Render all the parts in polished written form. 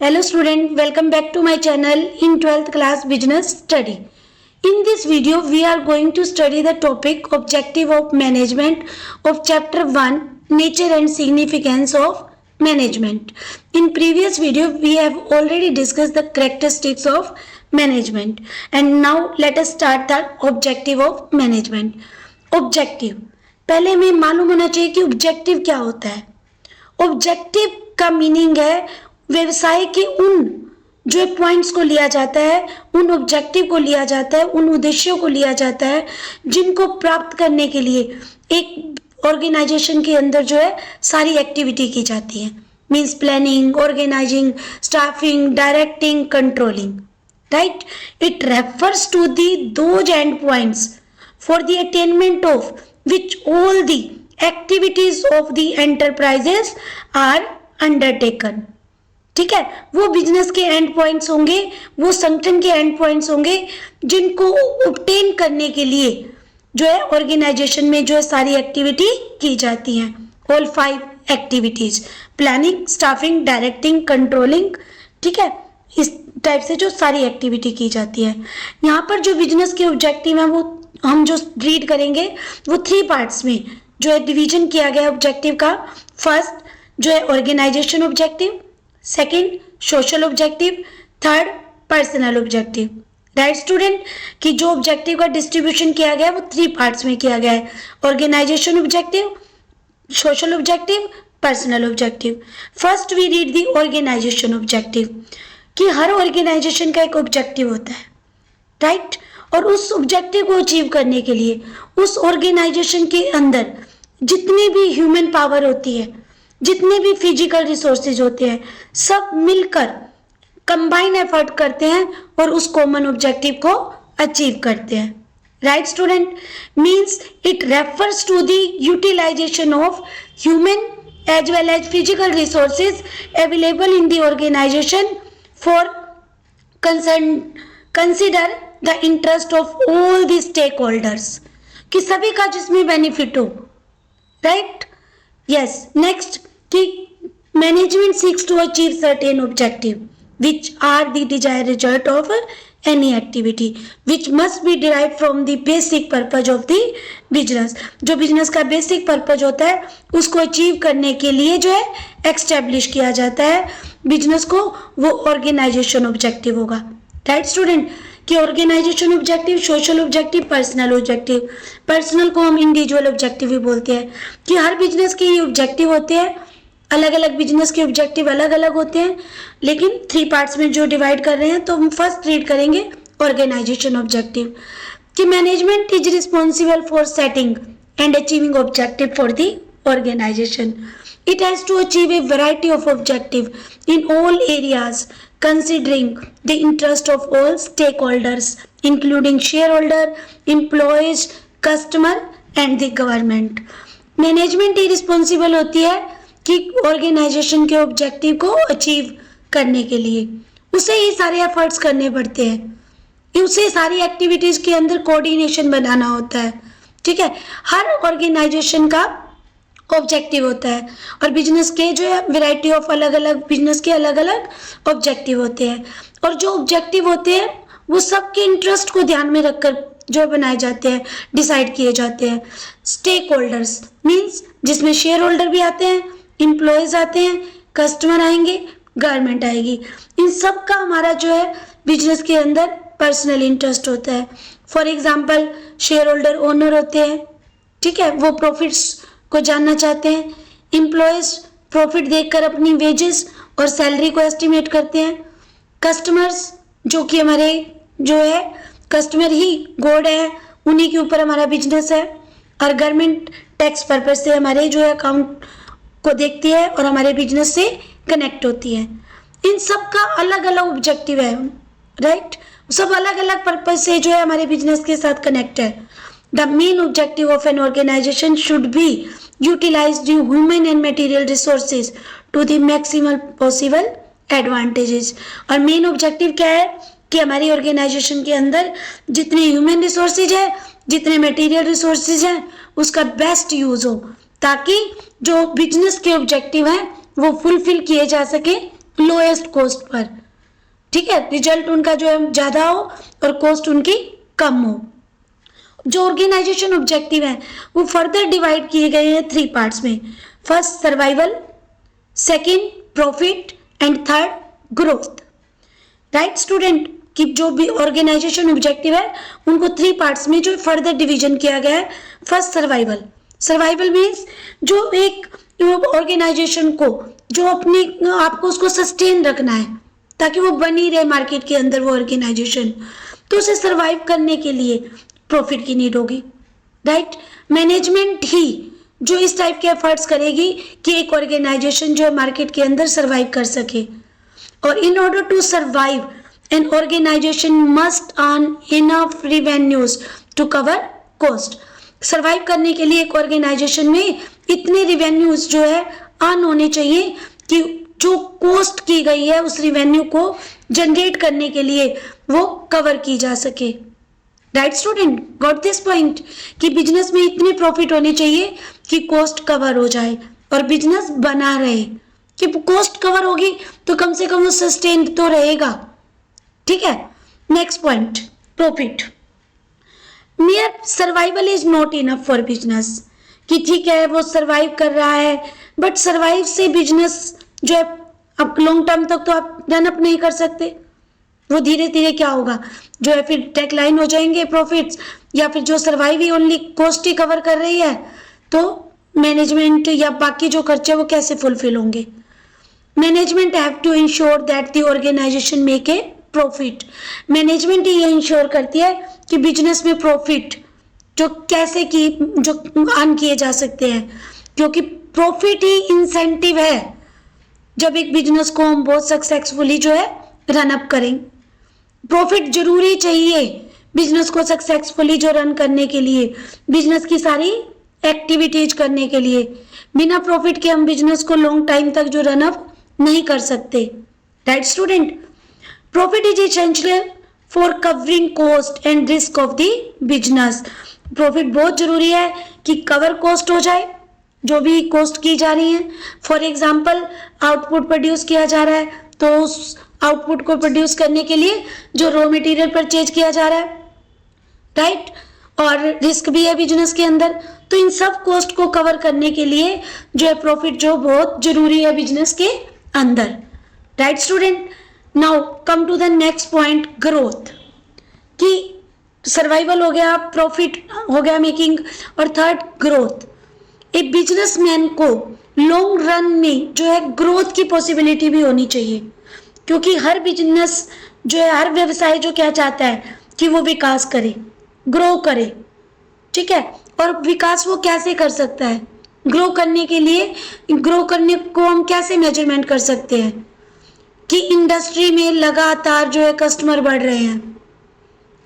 Hello student, welcome back to my channel in 12th class business study. In this video, we are going to study the topic objective of management of chapter 1 nature and significance of management. In previous video, we have already discussed the characteristics of management and now let us start the objective of management. Objective, पहले हमें मालूम होना चाहिए कि objective क्या होता है. Objective का मीनिंग है व्यवसाय के उन जो पॉइंट्स को लिया जाता है, उन ऑब्जेक्टिव को लिया जाता है, उन उद्देश्यों को लिया जाता है जिनको प्राप्त करने के लिए एक ऑर्गेनाइजेशन के अंदर जो है सारी एक्टिविटी की जाती है. Means planning, organising, staffing, directing, controlling. Right. It refers to the those end points for the attainment of which all the activities of the enterprises are undertaken. ठीक है, वो बिजनेस के एंड पॉइंट्स होंगे, वो संगठन के एंड पॉइंट्स होंगे जिनको ऑब्टेन करने के लिए जो है ऑर्गेनाइजेशन में जो है सारी एक्टिविटी की जाती हैं. All 5 activities, planning, staffing, directing, controlling. ठीक है, इस टाइप से जो सारी एक्टिविटी की जाती है. यहाँ पर जो बिजनेस के ऑब्जेक्टिव है वो हम जो रीड करेंगे वो 3 पार्ट्स में जो है डिवीजन किया गया ऑब्जेक्टिव का. फर्स्ट जो है organisation objective, second social objective, third personal objective. Right student, कि जो ऑब्जेक्टिव का डिस्ट्रीब्यूशन किया गया है वो 3 पार्ट्स में किया गया है. Organisation objective, social objective, personal objective. First we read the organisation objective, कि हर ऑर्गेनाइजेशन का एक ऑब्जेक्टिव होता है. राइट. और उस ऑब्जेक्टिव को अचीव करने के लिए उस ऑर्गेनाइजेशन के अंदर जितनी भी ह्यूमन पावर होती है, जितने भी फिजिकल रिसोर्सेज होते हैं, सब मिलकर कंबाइन एफर्ट करते हैं और उस कॉमन ऑब्जेक्टिव को अचीव करते हैं. Right student, means it refers to the utilisation of human as well as physical resources available in the organisation for consider the interest of all the stakeholders, कि सभी का जिसमें benefit हो. Right. Yes. Next, कि management seeks to achieve certain objective which are the desired result of any activity which must be derived from the basic purpose of the business. जो business का basic purpose होता है उसको achieve करने के लिए जो है एक्स्टेब्लिश किया जाता है बिजनेस को, वो ऑर्गेनाइजेशन ऑब्जेक्टिव होगा. राइट स्टूडेंट, कि organisation objective, social objective, personal objective. Personal को हम इंडिविजुअल ऑब्जेक्टिव भी बोलते हैं, कि हर बिजनेस के ये ऑब्जेक्टिव होते हैं. अलग अलग बिजनेस के ऑब्जेक्टिव अलग अलग होते हैं, लेकिन 3 पार्ट्स में जो डिवाइड कर रहे हैं. तो हम फर्स्ट रीड करेंगे ऑर्गेनाइजेशन ऑब्जेक्टिव, कि management is responsible for setting and achieving objective for the organisation. It has to achieve a variety of objectives in all areas, considering the interest of all stakeholders, including shareholder, employees, customer, and the government. Management he responsible होती है कि organisation के objective को achieve करने के लिए उसे ही सारे एफर्ट्स करने पड़ते हैं, उसे सारी एक्टिविटीज के अंदर कोऑर्डिनेशन बनाना होता है. ठीक है, हर ऑर्गेनाइजेशन का ऑब्जेक्टिव होता है और बिजनेस के जो है वैरायटी ऑफ अलग अलग बिजनेस के अलग अलग ऑब्जेक्टिव होते हैं. और जो ऑब्जेक्टिव होते हैं वो सबके इंटरेस्ट को ध्यान में रखकर जो बनाए जाते हैं, डिसाइड किए जाते हैं. स्टेक होल्डर्स मीन्स जिसमें शेयर होल्डर भी आते हैं, एम्प्लॉयज आते हैं, कस्टमर आएंगे, गवर्नमेंट आएगी. इन सब का हमारा जो है बिजनेस के अंदर पर्सनल इंटरेस्ट होता है. For example share holder owner होते हैं. ठीक है, वो प्रॉफिट्स को जानना चाहते हैं. एम्प्लॉयज प्रॉफिट देखकर अपनी वेजेस और सैलरी को एस्टिमेट करते हैं. कस्टमर्स जो कि हमारे जो है कस्टमर ही गॉड है, उन्हीं के ऊपर हमारा बिजनेस है. और गवर्नमेंट टैक्स पर्पज से हमारे जो है अकाउंट को देखती है और हमारे बिजनेस से कनेक्ट होती है. इन सब का अलग अलग ऑब्जेक्टिव है. राइट. सब अलग अलग पर्पज से जो है हमारे बिजनेस के साथ कनेक्ट है. The main objective of an organization should be utilize the human and material resources to the maximal possible advantages. और मेन ऑब्जेक्टिव क्या है कि हमारी ऑर्गेनाइजेशन के अंदर जितने ह्यूमन रिसोर्सेज है, जितने मटेरियल रिसोर्सेज हैं, उसका बेस्ट यूज हो ताकि जो बिजनेस के ऑब्जेक्टिव हैं वो फुलफिल किए जा सके लोएस्ट कॉस्ट पर, ठीक है, रिजल्ट उनका जो है ज़्यादा हो और कॉस्ट उनकी कम हो। जो ऑर्गेनाइजेशन ऑब्जेक्टिव है वो फर्दर डिवाइड किए गए हैं 3 पार्ट्स में। First survival, second profit and third growth. Right student, कि जो भी ऑर्गेनाइजेशन ऑब्जेक्टिव है उनको 3 पार्ट्स में जो फर्दर डिवीजन किया गया है। फर्स्ट सर्वाइवल, सर्वाइवल मीन्स जो एक ऑर्गेनाइजेशन को जो अपने आपको उसको सस्टेन रखना है ताकि वो बनी रहे मार्केट के अंदर वो ऑर्गेनाइजेशन, तो उसे सर्वाइव करने के लिए प्रॉफिट की नीड होगी। राइट, मैनेजमेंट ही जो इस टाइप के एफर्ट्स करेगी कि एक ऑर्गेनाइजेशन जो है मार्केट के अंदर सर्वाइव कर सके। और in order to survive an organisation must earn enough revenues to cover cost. Survive करने के लिए एक ऑर्गेनाइजेशन में इतने रेवेन्यूज जो है अर्न होने चाहिए कि जो कॉस्ट की गई है उस रेवेन्यू को जनरेट करने के लिए वो कवर की जा सके। Right student, got this point कि बिजनेस में इतनी प्रॉफिट होनी चाहिए कि कॉस्ट कवर हो जाए और बिजनेस बना रहे। कि कॉस्ट कवर होगी तो कम से कम वो सस्टेन तो रहेगा। ठीक है, next point, profit. Mayor survival is not enough for business, कि ठीक है वो सर्वाइव कर रहा है बट सर्वाइव से बिजनेस जो है अब लॉन्ग टर्म तक तो आप रन अप नहीं कर सकते। वो धीरे धीरे क्या होगा जो है फिर डेक्लाइन हो जाएंगे प्रॉफिट्स, या फिर जो सर्वाइव ही ओनली कॉस्ट ही कवर कर रही है तो मैनेजमेंट या बाकी जो खर्चे वो कैसे फुलफिल होंगे। Management have to ensure that the organisation make a profit. Management ही ये इंश्योर करती है कि बिजनेस में प्रॉफिट जो कैसे की जो अर्न किए जा सकते हैं, क्योंकि प्रॉफिट ही इंसेंटिव है जब एक बिजनेस को हम बहुत सक्सेसफुली जो है रन अप करें। प्रॉफिट जरूरी चाहिए बिजनेस को सक्सेसफुली जो रन करने के लिए, बिजनेस की सारी एक्टिविटीज करने के लिए। बिना प्रॉफिट के हम बिजनेस को लॉन्ग टाइम तक जो रन अप नहीं कर सकते। Right student, profit is essential for covering cost and risk of the business. Profit बहुत जरूरी है कि कवर कॉस्ट हो जाए जो भी कॉस्ट की जा रही है। फॉर एग्जाम्पल आउटपुट प्रोड्यूस किया जा रहा है तो उस आउटपुट को प्रोड्यूस करने के लिए जो रॉ मटेरियल परचेज किया जा रहा है, राइट, और रिस्क भी है बिजनेस के अंदर, तो इन सब कॉस्ट को कवर करने के लिए जो है प्रॉफिट जो बहुत जरूरी है बिजनेस के अंदर। Right student, now come to the next point, growth. कि सर्वाइवल हो गया, प्रॉफिट हो गया मेकिंग, और थर्ड ग्रोथ। एक बिजनेसमैन को लॉन्ग रन में जो है ग्रोथ की पॉसिबिलिटी भी होनी चाहिए, क्योंकि हर बिजनेस जो है हर व्यवसाय जो क्या चाहता है कि वो विकास करे, ग्रो करे। ठीक है, और विकास वो कैसे कर सकता है, ग्रो करने के लिए, ग्रो करने को हम कैसे मेजरमेंट कर सकते हैं कि इंडस्ट्री में लगातार जो है कस्टमर बढ़ रहे हैं,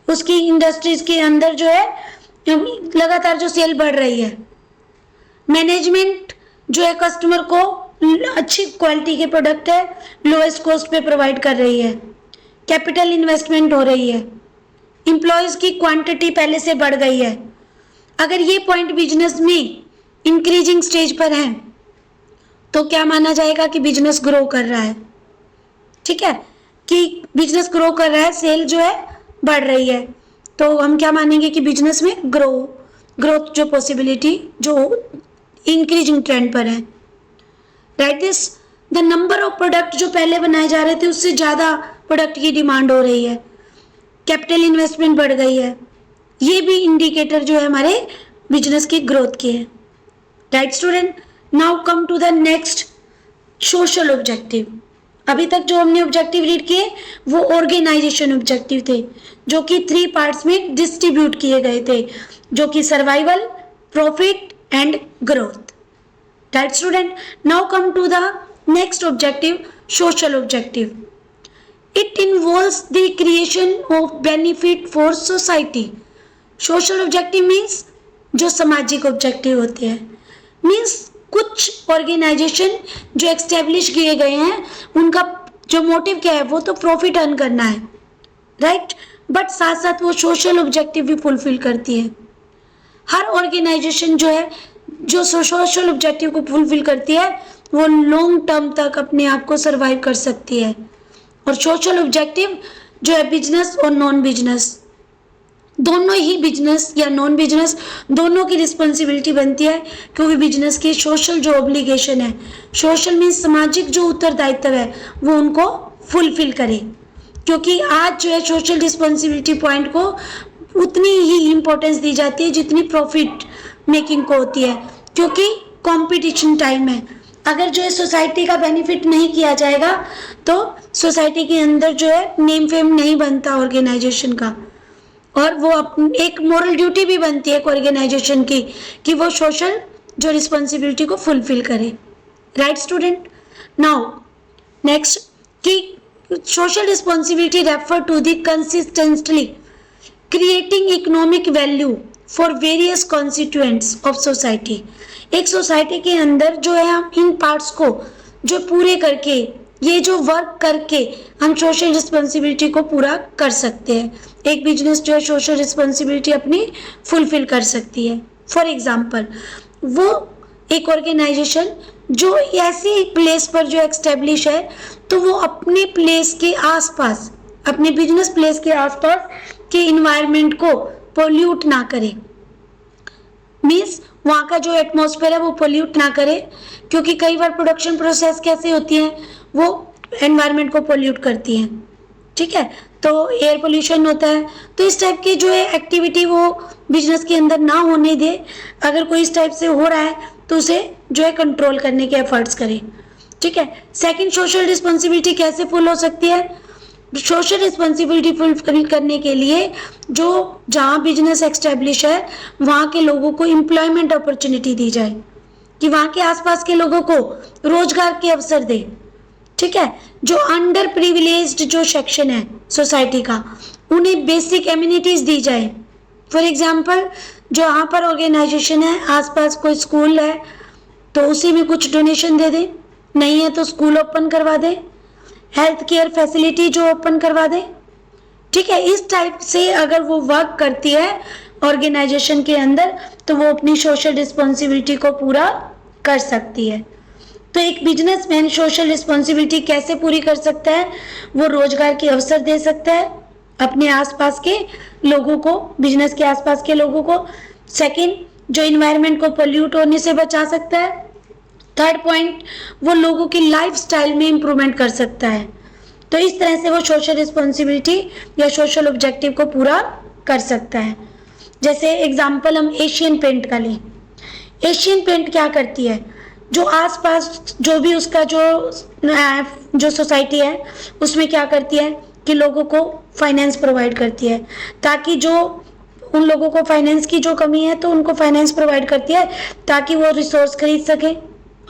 उसकी इंडस्ट्रीज के अंदर जो है लगातार जो सेल बढ़ रही है, मैनेजमेंट जो है कस्टमर को अच्छी क्वालिटी के प्रोडक्ट है लोएस्ट कॉस्ट पे प्रोवाइड कर रही है, कैपिटल इन्वेस्टमेंट हो रही है, एम्प्लॉयज की क्वांटिटी पहले से बढ़ गई है। अगर ये पॉइंट बिजनेस में इंक्रीजिंग स्टेज पर है तो क्या माना जाएगा कि बिजनेस ग्रो कर रहा है। ठीक है, कि बिजनेस ग्रो कर रहा है, सेल जो है बढ़ रही है, तो हम क्या मानेंगे कि बिजनेस में ग्रोथ जो पॉसिबिलिटी जो इंक्रीजिंग ट्रेंड पर है। Right this, the number of product जो पहले बनाए जा रहे थे उससे ज़्यादा प्रोडक्ट की डिमांड हो रही है, कैपिटल इन्वेस्टमेंट बढ़ गई है, ये भी इंडिकेटर जो है हमारे बिजनेस की ग्रोथ के है। Right student, now come to the next, social objective. अभी तक जो हमने ऑब्जेक्टिव रीड किए वो ऑर्गेनाइजेशन ऑब्जेक्टिव थे जो कि 3 पार्ट्स में डिस्ट्रीब्यूट किए गए थे, जो कि survival, profit and growth. Right student, now come to the next objective, social objective. It involves the creation of benefit for society. Social objective means जो सामाजिक ऑब्जेक्टिव होते हैं, मीन्स कुछ ऑर्गेनाइजेशन जो एक्स्टेब्लिश किए गए हैं उनका जो मोटिव क्या है वो तो प्रॉफिट अर्न करना है, राइट, बट साथ साथ वो सोशल ऑब्जेक्टिव भी फुलफिल करती है। हर ऑर्गेनाइजेशन जो है जो सोशल ऑब्जेक्टिव को फुलफिल करती है वो लॉन्ग टर्म तक अपने आप को सरवाइव कर सकती है। और सोशल ऑब्जेक्टिव जो है बिजनेस और नॉन बिजनेस, दोनों ही बिजनेस या नॉन बिजनेस दोनों की रिस्पॉन्सिबिलिटी बनती है, क्योंकि बिजनेस की सोशल जो ऑब्लिगेशन है, सोशल मीन्स सामाजिक जो उत्तरदायित्व है, वो उनको फुलफिल करे। क्योंकि आज जो है सोशल रिस्पॉन्सिबिलिटी पॉइंट को उतनी ही इम्पोर्टेंस दी जाती है जितनी प्रॉफिट मेकिंग को होती है, क्योंकि कंपटीशन टाइम है। अगर जो है सोसाइटी का बेनिफिट नहीं किया जाएगा तो सोसाइटी के अंदर जो है नेम फेम नहीं बनता ऑर्गेनाइजेशन का, और वो एक मोरल ड्यूटी भी बनती है एक ऑर्गेनाइजेशन की कि वो सोशल जो रिस्पॉन्सिबिलिटी को फुलफिल करे। Right student? नाउ नेक्स्ट कि social responsibility refer to the consistently creating economic value for various constituents of society. एक सोसाइटी के अंदर जो है हम इन पार्ट्स को जो पूरे करके, ये जो वर्क करके हम सोशल रिस्पॉन्सिबिलिटी को पूरा कर सकते हैं। एक बिजनेस जो है सोशल रिस्पॉन्सिबिलिटी अपनी फुलफिल कर सकती है। फॉर एग्जांपल, वो एक ऑर्गेनाइजेशन जो ऐसी प्लेस पर जो एस्टेब्लिश है, तो वो अपने प्लेस के आसपास, अपने बिजनेस प्लेस के आसपास के इन्वायरमेंट को पोल्यूट ना करे। मीन्स वहाँ का जो एटमॉस्फेयर है वो पोल्यूट ना करे, क्योंकि कई बार प्रोडक्शन प्रोसेस कैसे होती है, वो एनवायरनमेंट को पोल्यूट करती हैं। ठीक है, तो एयर पोल्यूशन होता है, तो इस टाइप की जो है एक्टिविटी वो बिजनेस के अंदर ना होने दे। अगर कोई इस टाइप से हो रहा है तो उसे जो है कंट्रोल करने के एफर्ट्स करें। ठीक है, सेकंड, सोशल रिस्पॉन्सिबिलिटी कैसे फुल हो सकती है? सोशल रिस्पॉन्सिबिलिटी फुलफिल करने के लिए जो जहाँ बिजनेस एक्स्टेब्लिश है वहाँ के लोगों को एम्प्लॉयमेंट अपॉर्चुनिटी दी जाए, कि वहाँ के आसपास के लोगों को रोजगार के अवसर दे। ठीक है, जो अंडर प्रिविलेज्ड जो सेक्शन है सोसाइटी का, उन्हें बेसिक एमिनिटीज दी जाए। फॉर एग्जांपल, जो यहाँ पर ऑर्गेनाइजेशन है, आसपास कोई स्कूल है तो उसी में कुछ डोनेशन दे दे, नहीं है तो स्कूल ओपन करवा दे, हेल्थ केयर फैसिलिटी जो ओपन करवा दे। ठीक है, इस टाइप से अगर वो वर्क करती है ऑर्गेनाइजेशन के अंदर, तो वो अपनी सोशल रिस्पॉन्सिबिलिटी को पूरा कर सकती है। तो एक बिजनेसमैन सोशल रिस्पॉन्सिबिलिटी कैसे पूरी कर सकता है? वो रोजगार के अवसर दे सकता है अपने आसपास के लोगों को, बिजनेस के आसपास के लोगों को। सेकंड, जो इन्वायरमेंट को पोल्यूट होने से बचा सकता है। थर्ड पॉइंट, वो लोगों की लाइफस्टाइल में इंप्रूवमेंट कर सकता है। तो इस तरह से वो सोशल रिस्पॉन्सिबिलिटी या सोशल ऑब्जेक्टिव को पूरा कर सकता है। जैसे एग्जाम्पल हम एशियन पेंट का लें। एशियन पेंट क्या करती है? जो आसपास जो भी उसका जो सोसाइटी है उसमें क्या करती है कि लोगों को फाइनेंस प्रोवाइड करती है, ताकि जो उन लोगों को फाइनेंस की जो कमी है तो उनको फाइनेंस प्रोवाइड करती है ताकि वो रिसोर्स खरीद सके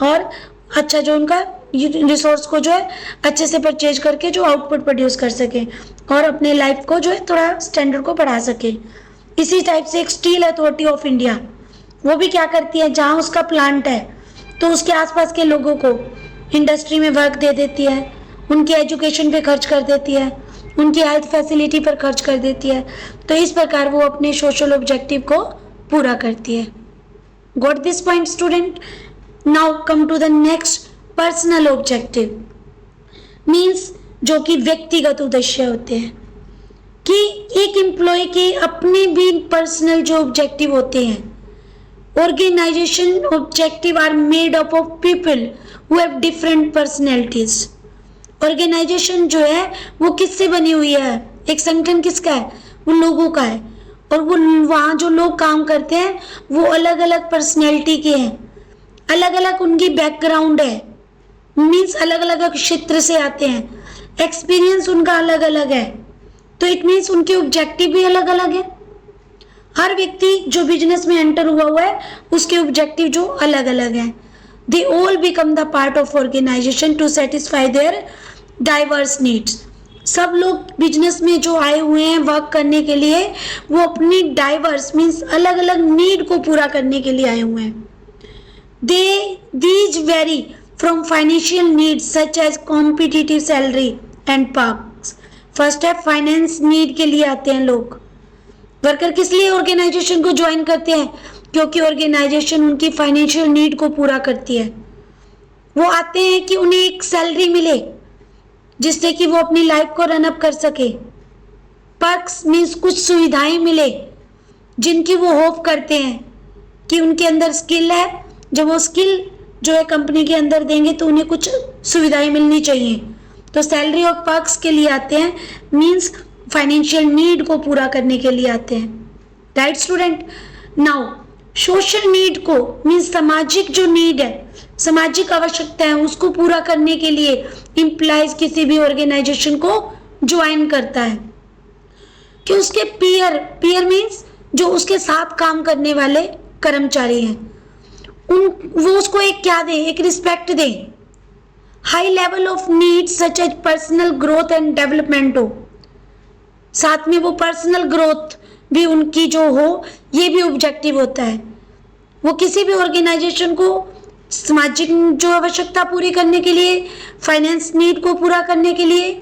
और अच्छा जो उनका रिसोर्स को जो है अच्छे से परचेज करके जो आउटपुट प्रोड्यूस कर सके और अपने लाइफ को जो है थोड़ा स्टैंडर्ड को बढ़ा सके। इसी टाइप से एक स्टील अथॉरिटी ऑफ इंडिया, वो भी क्या करती है, जहाँ उसका प्लांट है तो उसके आसपास के लोगों को इंडस्ट्री में वर्क दे देती है, उनकी एजुकेशन पे खर्च कर देती है, उनकी हेल्थ फैसिलिटी पर खर्च कर देती है। तो इस प्रकार वो अपने सोशल ऑब्जेक्टिव को पूरा करती है। Got this point student? Now come to the next, personal objective means जो कि व्यक्तिगत उद्देश्य होते हैं, कि एक एम्प्लॉय के अपने भी पर्सनल जो ऑब्जेक्टिव होते हैं। Organization objective are made up of people who have different personalities. Organization जो है वो किससे बनी हुई है? एक संगठन किसका है? वो लोगों का है, और वो वहाँ जो लोग काम करते हैं वो अलग अलग पर्सनैलिटी के हैं, अलग अलग उनकी बैकग्राउंड है, मीन्स अलग अलग क्षेत्र से आते हैं, एक्सपीरियंस उनका अलग अलग है, तो इट मीन्स उनके ऑब्जेक्टिव भी अलग अलग है। हर व्यक्ति जो बिजनेस में एंटर हुआ है उसके ऑब्जेक्टिव जो अलग अलग हैं। They all become the part of organisation to satisfy their diverse needs. सब लोग बिजनेस में जो आए हुए हैं वर्क करने के लिए, वो अपनी डाइवर्स मीन्स अलग अलग नीड को पूरा करने के लिए आए हुए हैं। These vary from financial needs such as competitive salary and perks. First है फाइनेंस नीड के लिए आते हैं लोग। वर्कर किस लिए ऑर्गेनाइजेशन को ज्वाइन करते हैं? क्योंकि ऑर्गेनाइजेशन उनकी फाइनेंशियल नीड को पूरा करती है। वो आते हैं कि उन्हें एक सैलरी मिले जिससे कि वो अपनी लाइफ को रन अप कर सके। पर्क्स मीन्स कुछ सुविधाएं मिले जिनकी वो होप करते हैं कि उनके अंदर स्किल है, जब वो स्किल जो है कंपनी के अंदर देंगे तो उन्हें कुछ सुविधाएं मिलनी चाहिए। तो सैलरी और पर्क्स के लिए आते हैं, मीन्स फाइनेंशियल नीड को पूरा करने के लिए आते हैं। Right student. Now social need को मीन्स सामाजिक जो नीड है, सामाजिक आवश्यकता है, उसको पूरा करने के लिए एम्प्लॉयज किसी भी ऑर्गेनाइजेशन को ज्वाइन करता है कि उसके पीयर मीन्स जो उसके साथ काम करने वाले कर्मचारी हैं, वो उसको एक क्या दें, एक रिस्पेक्ट दें। High level of needs such as personal growth and development हो, साथ में वो पर्सनल ग्रोथ भी उनकी जो हो, ये भी ऑब्जेक्टिव होता है। वो किसी भी ऑर्गेनाइजेशन को सामाजिक जो आवश्यकता पूरी करने के लिए, फाइनेंस नीड को पूरा करने के लिए,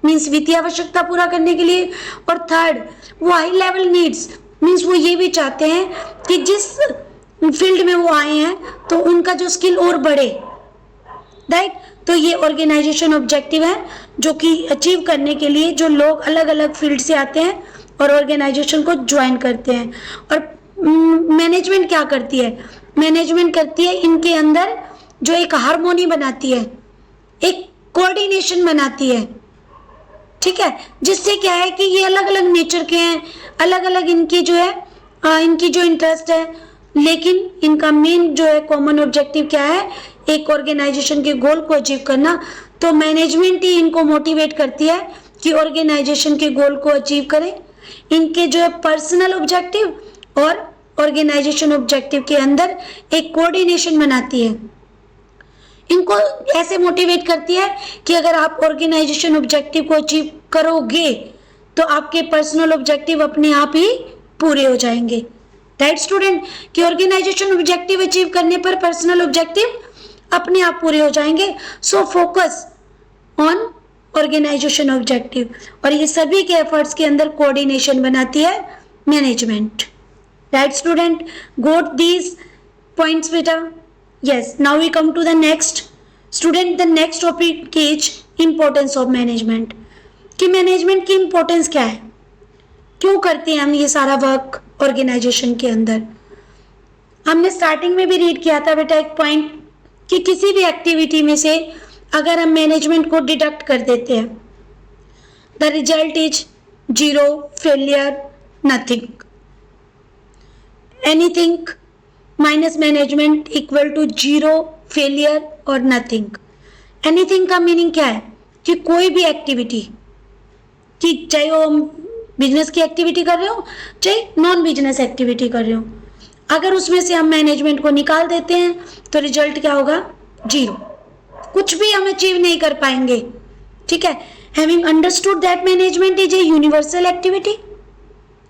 मीन्स वित्तीय आवश्यकता पूरा करने के लिए, और थर्ड वो हाई लेवल नीड्स मीन्स वो ये भी चाहते हैं कि जिस फील्ड में वो आए हैं तो उनका जो स्किल और बढ़े। राइट। तो ये ऑर्गेनाइजेशन ऑब्जेक्टिव है जो कि अचीव करने के लिए जो लोग अलग अलग फील्ड से आते हैं और ऑर्गेनाइजेशन को ज्वाइन करते हैं। और मैनेजमेंट क्या करती है? मैनेजमेंट करती है इनके अंदर जो एक हार्मोनी बनाती है, एक कोऑर्डिनेशन बनाती है। ठीक है, जिससे क्या है कि ये अलग अलग नेचर के हैं, अलग अलग इनकी जो है इनकी जो इंटरेस्ट है, लेकिन इनका मेन जो है कॉमन ऑब्जेक्टिव क्या है? एक ऑर्गेनाइजेशन के गोल को अचीव करना। तो मैनेजमेंट ही इनको मोटिवेट करती है कि ऑर्गेनाइजेशन के गोल को अचीव करें। इनके जो है पर्सनल ऑब्जेक्टिव और ऑर्गेनाइजेशन ऑब्जेक्टिव के अंदर एक कोऑर्डिनेशन बनाती है। इनको ऐसे मोटिवेट करती है कि अगर आप ऑर्गेनाइजेशन ऑब्जेक्टिव को अचीव करोगे तो आपके पर्सनल ऑब्जेक्टिव अपने आप ही पूरे हो जाएंगे। राइट स्टूडेंट, कि ऑर्गेनाइजेशन ऑब्जेक्टिव अचीव करने पर पर्सनल ऑब्जेक्टिव अपने आप पूरे हो जाएंगे। So focus on organisation objective, और ये सभी के एफर्ट्स के अंदर कोऑर्डिनेशन बनाती है management. Right student, got these points बेटा। Yes, now we come to the next student. The next topic is importance of management. कि मैनेजमेंट की इम्पोर्टेंस क्या है, क्यों करते हैं हम ये सारा वर्क ऑर्गेनाइजेशन के अंदर। हमने स्टार्टिंग में भी रीड किया था बेटा एक पॉइंट कि किसी भी एक्टिविटी में से अगर हम मैनेजमेंट को डिडक्ट कर देते हैं, the result is 0, failure, nothing. Anything minus management equal to 0, failure और नथिंग। एनीथिंग का मीनिंग क्या है? कि कोई भी एक्टिविटी, कि चाहे वो बिजनेस की एक्टिविटी कर रहे हो चाहे नॉन बिजनेस एक्टिविटी कर रहे हो, अगर उसमें से हम मैनेजमेंट को निकाल देते हैं तो रिजल्ट क्या होगा? 0। कुछ भी हम अचीव नहीं कर पाएंगे। ठीक है, having understood that management is a universal activity,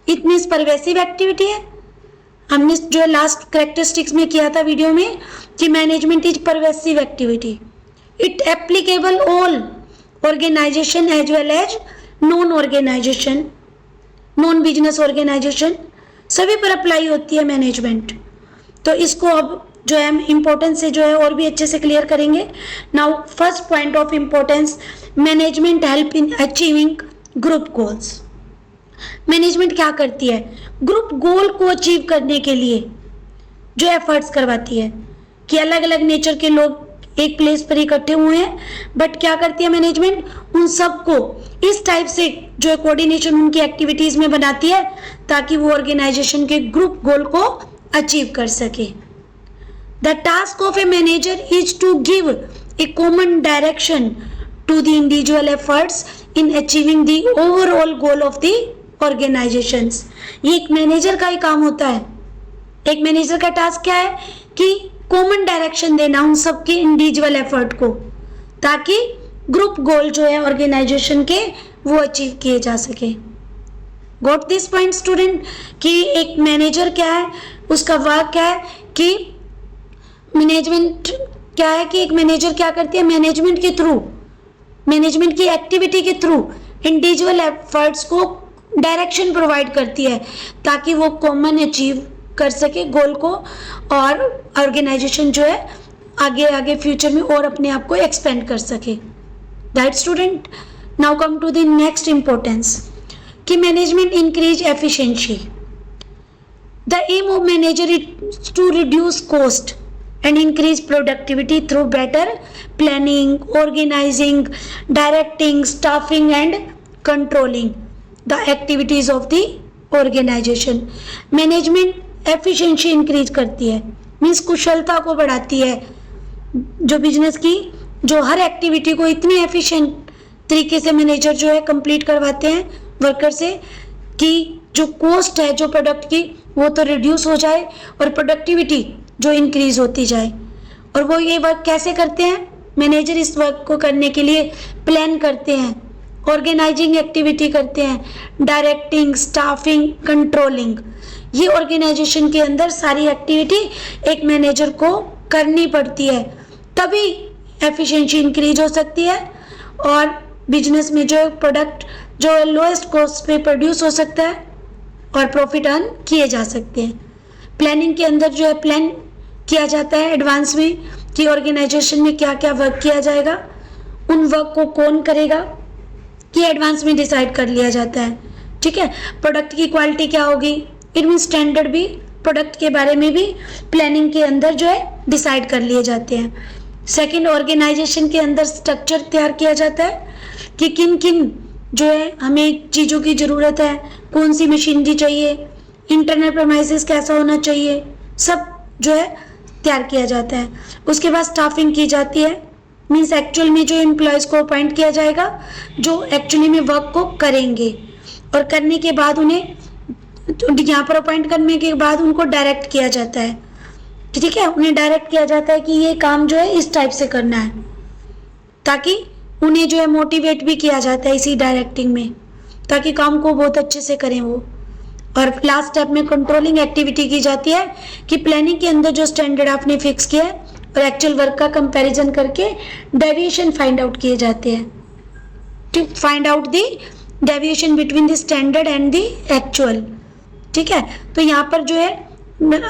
it means pervasive activity है। हमने जो लास्ट कैरेक्टरिस्टिक्स में किया था वीडियो में कि management is pervasive activity, it applicable all organisation as well as non organisation, non business organisation, सभी पर अप्लाई होती है मैनेजमेंट। तो इसको अब जो है इम्पोर्टेंस से जो है और भी अच्छे से क्लियर करेंगे। Now first point of importance, management help in achieving group goals. Management क्या करती है? ग्रुप गोल को अचीव करने के लिए जो एफर्ट्स करवाती है कि अलग अलग नेचर के लोग एक प्लेस पर इकट्ठे हुए हैं, बट क्या करती है मैनेजमेंट? उन सबको इस टाइप से जो है कोऑर्डिनेशन उनकी एक्टिविटीज में बनाती है ताकि वो ऑर्गेनाइजेशन के ग्रुप गोल को अचीव कर सके। The task of a manager is to give a common direction to the individual efforts in achieving the overall goal of the organisations. ये एक मैनेजर का ही काम होता है। एक मैनेजर का टास्क क्या है? कि कॉमन डायरेक्शन देना उन सबके इंडिविजुअल एफर्ट को, ताकि ग्रुप गोल जो है ऑर्गेनाइजेशन के वो अचीव किए जा सके। गॉट दिस पॉइंट स्टूडेंट, कि एक मैनेजर क्या है, उसका वर्क क्या है, कि मैनेजमेंट क्या है, कि एक मैनेजर क्या करती है? मैनेजमेंट के थ्रू, मैनेजमेंट की एक्टिविटी के थ्रू इंडिविजुअल एफर्ट्स को डायरेक्शन प्रोवाइड करती है ताकि वो कॉमन अचीव कर सके गोल को, और ऑर्गेनाइजेशन जो है आगे आगे फ्यूचर में और अपने आप को एक्सपेंड कर सके। Right student, now come to the next importance कि management increase efficiency. The aim of manager is to reduce cost and increase productivity through better planning, organizing, directing, staffing and controlling the activities of the organization. Management efficiency increase करती है, means कुशलता को बढ़ाती है जो business की, जो हर activity को इतनी एफिशिएंट तरीके से मैनेजर जो है कंप्लीट करवाते हैं वर्कर से कि जो कॉस्ट है जो प्रोडक्ट की वो तो रिड्यूस हो जाए और प्रोडक्टिविटी जो इंक्रीज होती जाए। और वो ये वर्क कैसे करते हैं? मैनेजर इस वर्क को करने के लिए प्लान करते हैं, ऑर्गेनाइजिंग एक्टिविटी करते हैं, डायरेक्टिंग, स्टाफिंग, कंट्रोलिंग। ये ऑर्गेनाइजेशन के अंदर सारी एक्टिविटी एक मैनेजर को करनी पड़ती है, तभी एफिशिएंसी इंक्रीज हो सकती है और बिजनेस में जो प्रोडक्ट जो लोएस्ट कॉस्ट पे प्रोड्यूस हो सकता है और प्रॉफिट अर्न किए जा सकते हैं। प्लानिंग के अंदर जो है प्लान किया जाता है एडवांस में कि ऑर्गेनाइजेशन में क्या क्या वर्क किया जाएगा, उन वर्क को कौन करेगा कि एडवांस में डिसाइड कर लिया जाता है। ठीक है, प्रोडक्ट की क्वालिटी क्या होगी, इट मीन स्टैंडर्ड भी, प्रोडक्ट के बारे में भी प्लानिंग के अंदर जो है डिसाइड कर लिए जाते हैं। सेकंड, ऑर्गेनाइजेशन के अंदर स्ट्रक्चर तैयार किया जाता है कि किन किन जो है हमें चीज़ों की ज़रूरत है, कौन सी मशीनरी चाहिए, इंटरनल प्रेमाइसेस कैसा होना चाहिए, सब जो है तैयार किया जाता है। उसके बाद स्टाफिंग की जाती है, मीन्स एक्चुअल में जो एम्प्लॉयज़ को अपॉइंट किया जाएगा जो एक्चुअली में वर्क को करेंगे, और करने के बाद उन्हें यहाँ पर अपॉइंट करने के बाद उनको डायरेक्ट किया जाता है। ठीक है, उन्हें डायरेक्ट किया जाता है कि ये काम जो है इस टाइप से करना है, ताकि उन्हें जो है मोटिवेट भी किया जाता है इसी डायरेक्टिंग में, ताकि काम को बहुत अच्छे से करें वो। और लास्ट स्टेप में कंट्रोलिंग एक्टिविटी की जाती है कि प्लानिंग के अंदर जो स्टैंडर्ड आपने फिक्स किया है और एक्चुअल वर्क का कंपैरिजन करके डेविएशन फाइंड आउट किए जाते हैं, to find out the deviation between the standard and the actual. ठीक है, तो यहाँ पर जो है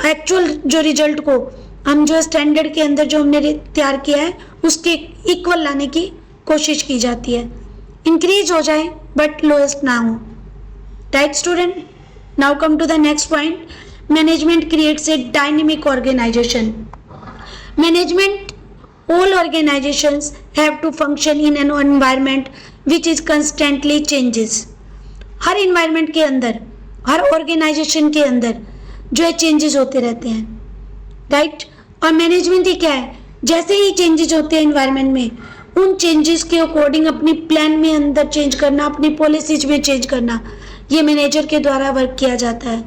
एक्चुअल जो रिजल्ट को हम जो स्टैंडर्ड के अंदर जो हमने तैयार किया है उसके इक्वल लाने की कोशिश की जाती है, इंक्रीज हो जाए बट लोएस्ट ना हो। Right student, now come to the next point, management creates a dynamic organization. Management, all organizations have to function in an environment which is constantly changes. Her environment के अंदर, हर organization के अंदर जो है changes होते रहते हैं, right? और management ही क्या है, जैसे ही changes होते हैं environment में, उन changes के according अपनी plan में अंदर change करना, अपनी policies में change करना, ये मैनेजर के द्वारा वर्क किया जाता है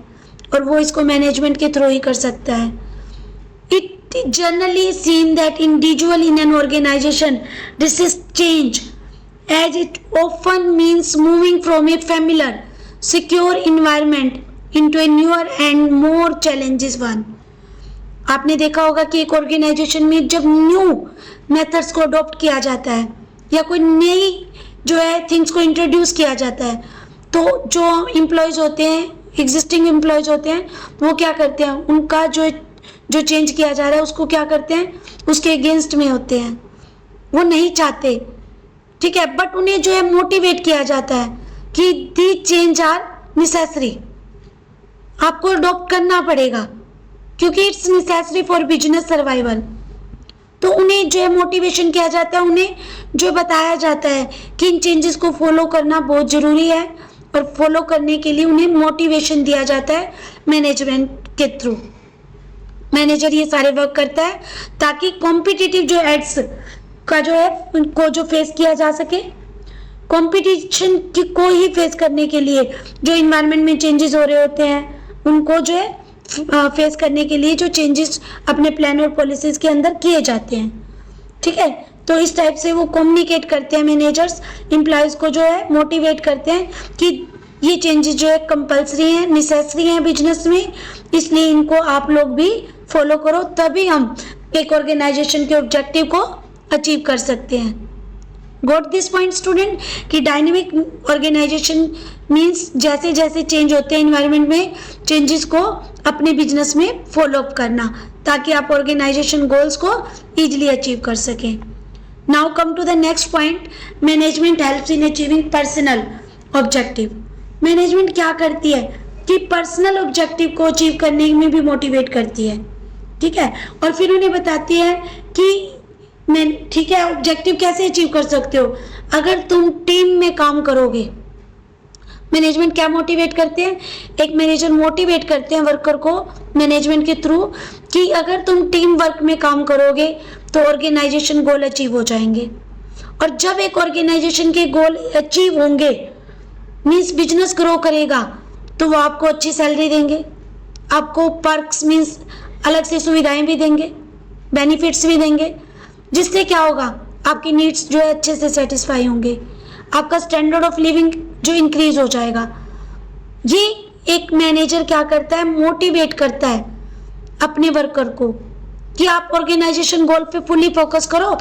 और वो इसको मैनेजमेंट के थ्रू ही कर सकता है। It generally seen that individual in an organisation resist change as it often means moving from a familiar secure environment into a newer and more challenges one. आपने देखा होगा कि एक ऑर्गेनाइजेशन में जब न्यू मेथड्स को अडॉप्ट किया जाता है या कोई नई जो है थिंग्स को इंट्रोड्यूस किया जाता है, तो जो एम्प्लॉयज़ होते हैं, एग्जिस्टिंग एम्प्लॉयज़ होते हैं, वो क्या करते हैं, उनका जो चेंज किया जा रहा है उसको क्या करते हैं, उसके अगेंस्ट में होते हैं, वो नहीं चाहते। ठीक है, बट उन्हें जो है मोटिवेट किया जाता है कि दी चेंज आर नेसेसरी, आपको अडॉप्ट करना पड़ेगा क्योंकि it's necessary for business survival. तो उन्हें जो है मोटिवेशन किया जाता है, उन्हें जो बताया जाता है कि इन चेंजेस को फॉलो करना बहुत ज़रूरी है और फॉलो करने के लिए उन्हें मोटिवेशन दिया जाता है मैनेजमेंट के थ्रू। मैनेजर ये सारे वर्क करता है ताकि कॉम्पिटिटिव जो एड्स का जो है उनको जो फेस किया जा सके, कंपटीशन को ही फेस करने के लिए जो इन्वायरमेंट में चेंजेस हो रहे होते हैं उनको जो है फेस करने के लिए जो चेंजेस अपने प्लान और पॉलिसीज के अंदर किए जाते हैं। ठीक है, तो इस टाइप से वो कम्युनिकेट करते हैं मैनेजर्स, एम्प्लॉयज़ को जो है मोटिवेट करते हैं कि ये चेंजेस जो है कंपल्सरी हैं, नेसेसरी हैं बिजनेस में, इसलिए इनको आप लोग भी फॉलो करो, तभी हम एक ऑर्गेनाइजेशन के ऑब्जेक्टिव को अचीव कर सकते हैं। गॉट दिस पॉइंट स्टूडेंट कि डायनेमिक ऑर्गेनाइजेशन मीन्स जैसे जैसे चेंज होते हैं इन्वायरमेंट में, चेंजेस को अपने बिजनेस में फॉलो अप करना ताकि आप ऑर्गेनाइजेशन गोल्स को इजीली अचीव कर सकें। Now come to the next point, management helps in achieving personal objective. Management क्या करती है कि पर्सनल ऑब्जेक्टिव को अचीव करने में भी मोटिवेट करती है, ठीक है, और फिर उन्हें बताती है कि ठीक है, ऑब्जेक्टिव कैसे अचीव कर सकते हो, अगर तुम टीम में काम करोगे। मैनेजमेंट क्या मोटिवेट करते हैं, एक मैनेजर मोटिवेट करते हैं वर्कर को मैनेजमेंट के थ्रू कि अगर तुम टीम वर्क में काम करोगे तो ऑर्गेनाइजेशन गोल अचीव हो जाएंगे। और जब एक ऑर्गेनाइजेशन के गोल अचीव होंगे मीन्स बिजनेस ग्रो करेगा, तो वो आपको अच्छी सैलरी देंगे, आपको पर्क्स मीन्स अलग से सुविधाएं भी देंगे, बेनिफिट्स भी देंगे, जिससे क्या होगा, आपकी नीड्स जो है अच्छे से सेटिस्फाई होंगे, आपका स्टैंडर्ड ऑफ लिविंग जो इंक्रीज हो जाएगा। ये एक मैनेजर क्या करता है, मोटिवेट करता है अपने वर्कर को कि आप ऑर्गेनाइजेशन गोल पे फुली फोकस करो,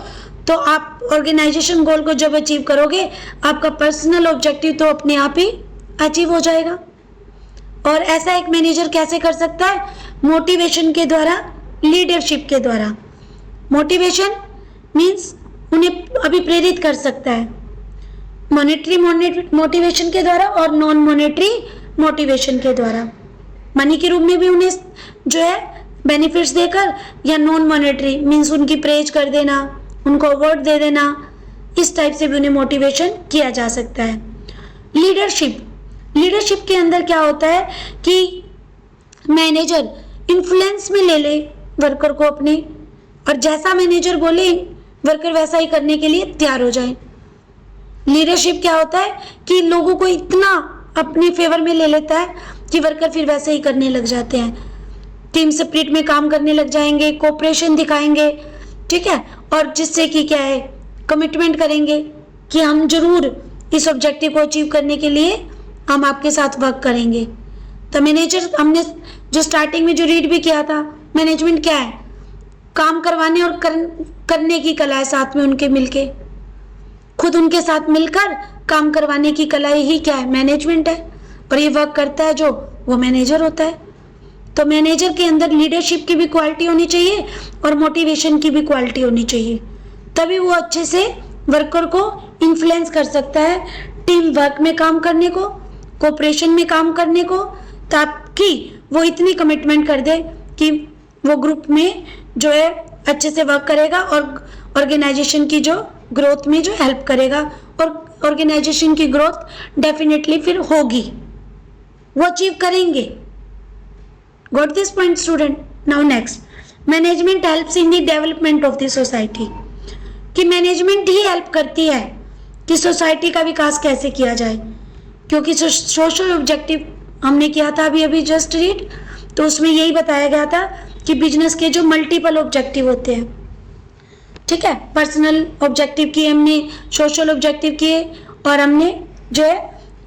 तो आप ऑर्गेनाइजेशन गोल को जब अचीव करोगे, आपका पर्सनल ऑब्जेक्टिव तो अपने आप ही अचीव हो जाएगा। और ऐसा एक मैनेजर कैसे कर सकता है, मोटिवेशन के द्वारा, लीडरशिप के द्वारा। मोटिवेशन मीन्स उन्हें अभिप्रेरित कर सकता है, मॉनेटरी मोटिवेशन के द्वारा और नॉन मॉनेटरी मोटिवेशन के द्वारा, मनी के रूप में भी उन्हें जो है बेनिफिट्स देकर, या नॉन मॉनेटरी मीन्स उनकी प्रेज कर देना, उनको अवार्ड दे देना, इस टाइप से भी उन्हें मोटिवेशन किया जा सकता है। लीडरशिप के अंदर क्या होता है कि मैनेजर इन्फ्लुएंस में ले ले वर्कर को अपने, और जैसा मैनेजर बोले वर्कर वैसा ही करने के लिए तैयार हो जाए। लीडरशिप क्या होता है कि लोगों को इतना अपने फेवर में ले लेता है कि वर्कर फिर वैसे ही करने लग जाते हैं, टीम स्पिरिट में काम करने लग जाएंगे, कोऑपरेशन दिखाएंगे, ठीक है, और जिससे कि क्या है, कमिटमेंट करेंगे कि हम जरूर इस ऑब्जेक्टिव को अचीव करने के लिए हम आपके साथ वर्क करेंगे। तो मैनेजर, हमने जो स्टार्टिंग में जो रीड भी किया था, मैनेजमेंट क्या है, काम करवाने और करने की कला है, साथ में उनके मिलके, खुद उनके साथ मिलकर काम करवाने की कला ही क्या है, मैनेजमेंट है। और ये वर्क करता है जो, वो मैनेजर होता है। तो मैनेजर के अंदर लीडरशिप की भी क्वालिटी होनी चाहिए और मोटिवेशन की भी क्वालिटी होनी चाहिए, तभी वो अच्छे से वर्कर को इन्फ्लुएंस कर सकता है टीम वर्क में काम करने को, कोऑपरेशन में काम करने को, ताकि वो इतनी कमिटमेंट कर दे कि वो ग्रुप में जो है अच्छे से वर्क करेगा और ऑर्गेनाइजेशन की जो ग्रोथ में जो हेल्प करेगा, और ऑर्गेनाइजेशन की ग्रोथ डेफिनेटली फिर होगी, वो अचीव करेंगे। Got this point student? Now next, management helps in the development of the society, कि मैनेजमेंट ही हेल्प करती है कि सोसाइटी का विकास कैसे किया जाए, क्योंकि सोशल ऑब्जेक्टिव हमने किया था अभी जस्ट रीड, तो उसमें यही बताया गया था कि बिजनेस के जो मल्टीपल ऑब्जेक्टिव होते हैं, ठीक है, पर्सनल ऑब्जेक्टिव किए हमने, सोशल ऑब्जेक्टिव किए, और हमने जो है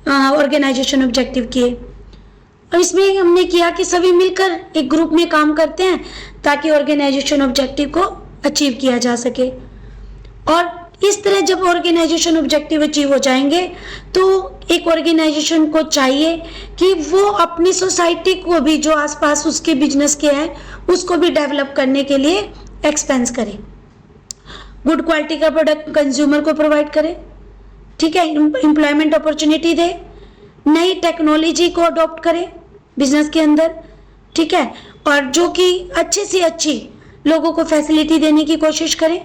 ऑर्गेनाइजेशन ऑब्जेक्टिव किए। और इसमें हमने किया कि सभी मिलकर एक ग्रुप में काम करते हैं ताकि ऑर्गेनाइजेशन ऑब्जेक्टिव को अचीव किया जा सके। और इस तरह जब ऑर्गेनाइजेशन ऑब्जेक्टिव अचीव हो जाएंगे तो एक ऑर्गेनाइजेशन को चाहिए कि वो अपनी सोसाइटी को भी, जो आसपास उसके बिजनेस के हैं, उसको भी डेवलप करने के लिए एक्सपेंस करे, गुड क्वालिटी का प्रोडक्ट कंज्यूमर को प्रोवाइड करे, ठीक है, एम्प्लॉयमेंट अपॉर्चुनिटी दे, नई टेक्नोलॉजी को अडॉप्ट करे बिजनेस के अंदर, ठीक है, और जो कि अच्छे से अच्छी लोगों को फैसिलिटी देने की कोशिश करे,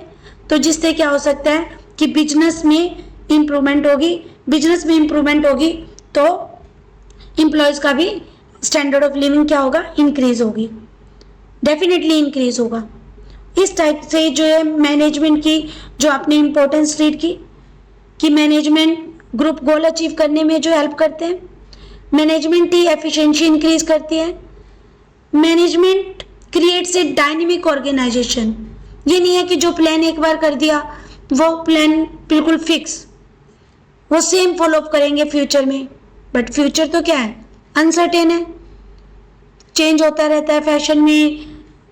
तो जिससे क्या हो सकता है कि बिजनेस में इम्प्रूवमेंट होगी, तो एम्प्लॉयज का भी स्टैंडर्ड ऑफ लिविंग क्या होगा, इंक्रीज होगी, डेफिनेटली इंक्रीज होगा। इस टाइप से जो है मैनेजमेंट की जो आपने इम्पोर्टेंस रीड की कि मैनेजमेंट ग्रुप गोल अचीव करने में जो हेल्प करते हैं, मैनेजमेंट ही एफिशिएंसी इंक्रीज करती है, management creates a dynamic organization. ये नहीं है कि जो प्लान एक बार कर दिया वो प्लान बिल्कुल फिक्स, वो सेम फॉलो अप करेंगे फ्यूचर में, बट फ्यूचर तो क्या है, अनसर्टेन है, चेंज होता रहता है, फैशन में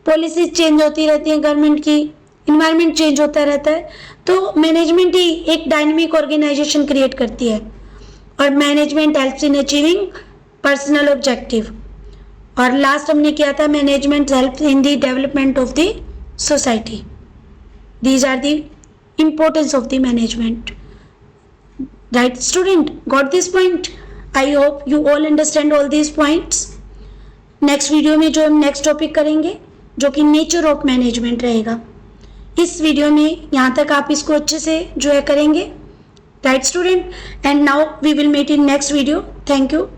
पॉलिसीज चेंज होती रहती हैं गवर्नमेंट की, इन्वायरमेंट चेंज होता रहता है, तो मैनेजमेंट ही एक डायनेमिक ऑर्गेनाइजेशन क्रिएट करती है। और management helps in achieving personal objective, और लास्ट हमने किया था management help in the development of the society. These are the importance of the management. Right, student? Got this point? I hope you all understand all these points. Next video में जो हम next topic करेंगे जो कि nature of management रहेगा. इस video में यहाँ तक आप इसको अच्छे से जो है करेंगे. Right student? And now we will meet in next video. Thank you.